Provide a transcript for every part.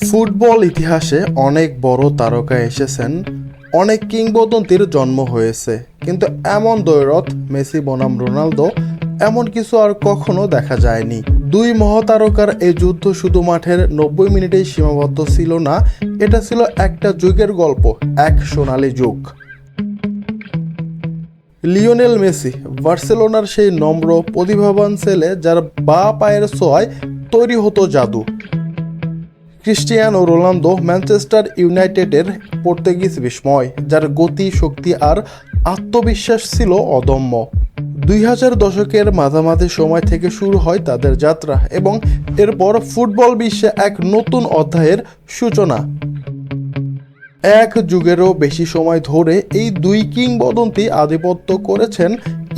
Football ইতিহাসে অনেক বড় তারকা এসেছেন, অনেক কিংবদন্তির জন্ম হয়েছে, কিন্তু এমন দ্বৈরথ মেসি বনাম রোনালদো এমন কিছু আর কখনো দেখা যায়নি। দুই মহাতারকার এই যুদ্ধ শুধু মাঠের 90 মিনিটেই সীমাবদ্ধ ছিল না, এটা ছিল একটা যুগের গল্প, এক সোনালী যুগ। লিওনেল মেসি বার্সেলোনার সেই নম্র প্রতিভাবান ছেলে, যার বাঁ পায়ের ছোঁয়ায় তৈরি হতো জাদু। ক্রিস্টিয়ানো রোনালদো ম্যানচেস্টার ইউনাইটেডের পর্তুগিজ বিস্ময়, যার গতি, শক্তি আর আত্মবিশ্বাস ছিল অদম্য। 2000 দশকের মাঝামাঝি সময় থেকে শুরু হয় তাদের যাত্রা, এবং এরপর ফুটবল বিশ্বে এক নতুন অধ্যায়ের সূচনা। এক যুগেরও বেশি সময় ধরে এই দুই কিংবদন্তি আধিপত্য করেছেন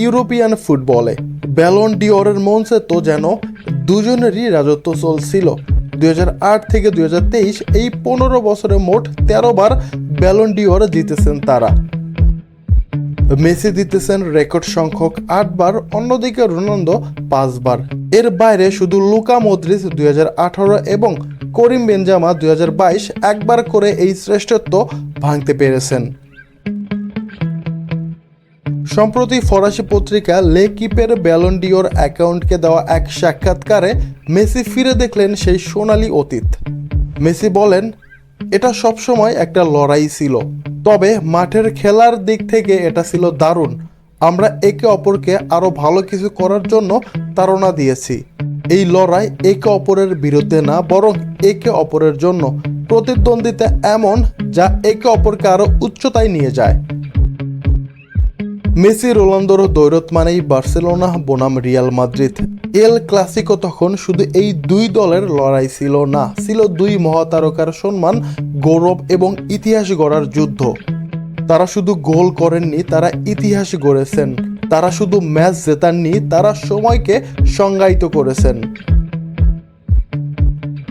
ইউরোপিয়ান ফুটবলে। ব্যালন ডিওরের মঞ্চে তো যেন দুজনেরই রাজত্ব চলছিল। 2008 থেকে 2023 এই 15 বছরে মোট 13 বার ব্যালন ডিওর জিতেছেন তারা। মেসি জিতেছেন রেকর্ড সংখ্যক 8 বার, অন্যদিকে রোনালদো 5 বার। এর বাইরে শুধু লুকা মদ্রিচ 2018 এবং করিম বেনজেমা 2022 একবার করে এই শ্রেষ্ঠত্ব ভাঙতে পেরেছেন। সম্প্রতি ফরাসি পত্রিকা লেকিপের ব্যালন ডিওর অ্যাকাউন্টকে দেওয়া এক সাক্ষাৎকারে মেসি ফিরে দেখলেন সেই সোনালী অতীত। মেসি বলেন, এটা সবসময় একটা লড়াই ছিল, তবে মাঠের খেলার দিক থেকে এটা ছিল দারুণ। আমরা একে অপরকে আরও ভালো কিছু করার জন্য তাড়না দিয়েছি। এই লড়াই একে অপরের বিরুদ্ধে না, বরং একে অপরের জন্য। প্রতিদ্বন্দ্বিতা এমন যা একে অপরকে আরও উচ্চতায় নিয়ে যায়। মেসি রোনালদোর দ্বৈরথ মানেই বার্সেলোনা বনাম রিয়াল মাদ্রিদ। এল ক্লাসিকো তখন শুধু এই দুই দলের লড়াই ছিল না, ছিল দুই মহাতারকার সম্মান, গৌরব এবং ইতিহাস গড়ার যুদ্ধ। তারা শুধু গোল করেননি, তারা ইতিহাস গড়েছেন। তারা শুধু ম্যাচ জেতাননি, তারা সময়কে সংজ্ঞায়িত করেছেন।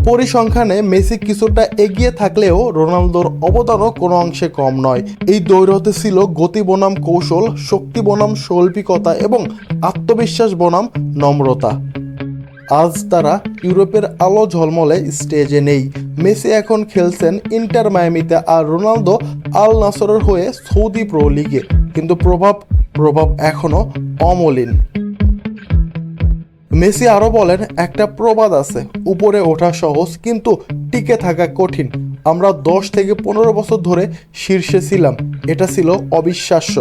পরিসংখ্যানে মেসি কিছুটা এগিয়ে থাকলেও রোনালদোর অবদানও কোনো অংশে কম নয়। এই দ্বৈরথে ছিল গতি বনাম কৌশল, শক্তি বনাম শৈল্পিকতা এবং আত্মবিশ্বাস বনাম নম্রতা। আজ তারা ইউরোপের আলো ঝলমলে স্টেজে নেই। মেসি এখন খেলছেন ইন্টার মায়ামিতে, আর রোনালদো আল নাসরের হয়ে সৌদি প্রো লিগে, কিন্তু প্রভাব এখনো অমলিন। মেসি আরও বলেন, একটা প্রবাদ আছে, উপরে ওঠা সহজ কিন্তু টিকে থাকা কঠিন। আমরা 10 থেকে 15 বছর ধরে শীর্ষে ছিলাম, এটা ছিল অবিশ্বাস্য।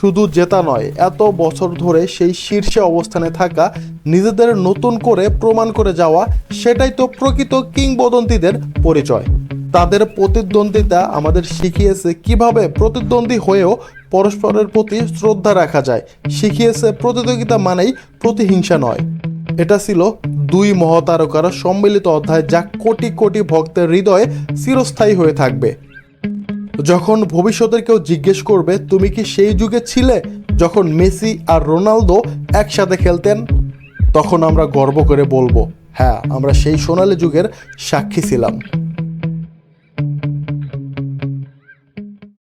শুধু জেতা নয়, এত বছর ধরে সেই শীর্ষে অবস্থানে থাকা, নিজেদের নতুন করে প্রমাণ করে যাওয়া, সেটাই তো প্রকৃত কিংবদন্তিদের পরিচয়। তাদের প্রতিদ্বন্দ্বিতা আমাদের শিখিয়েছে কিভাবে প্রতিদ্বন্দ্বী হয়েও পরস্পরের প্রতি শ্রদ্ধা রাখা যায়, শিখিয়েছে প্রতিযোগিতা মানেই প্রতিহিংসা নয়। এটা ছিল দুই মহাতারকার সম্মিলিত অধ্যায়, যা কোটি কোটি ভক্তের হৃদয়ে চিরস্থায়ী হয়ে থাকবে। যখন ভবিষ্যতের কেউ জিজ্ঞেস করবে, তুমি কি সেই যুগে ছিলে যখন মেসি আর রোনালদো একসাথে খেলতেন, তখন আমরা গর্ব করে বলবো, হ্যাঁ, আমরা সেই সোনালী যুগের সাক্ষী ছিলাম।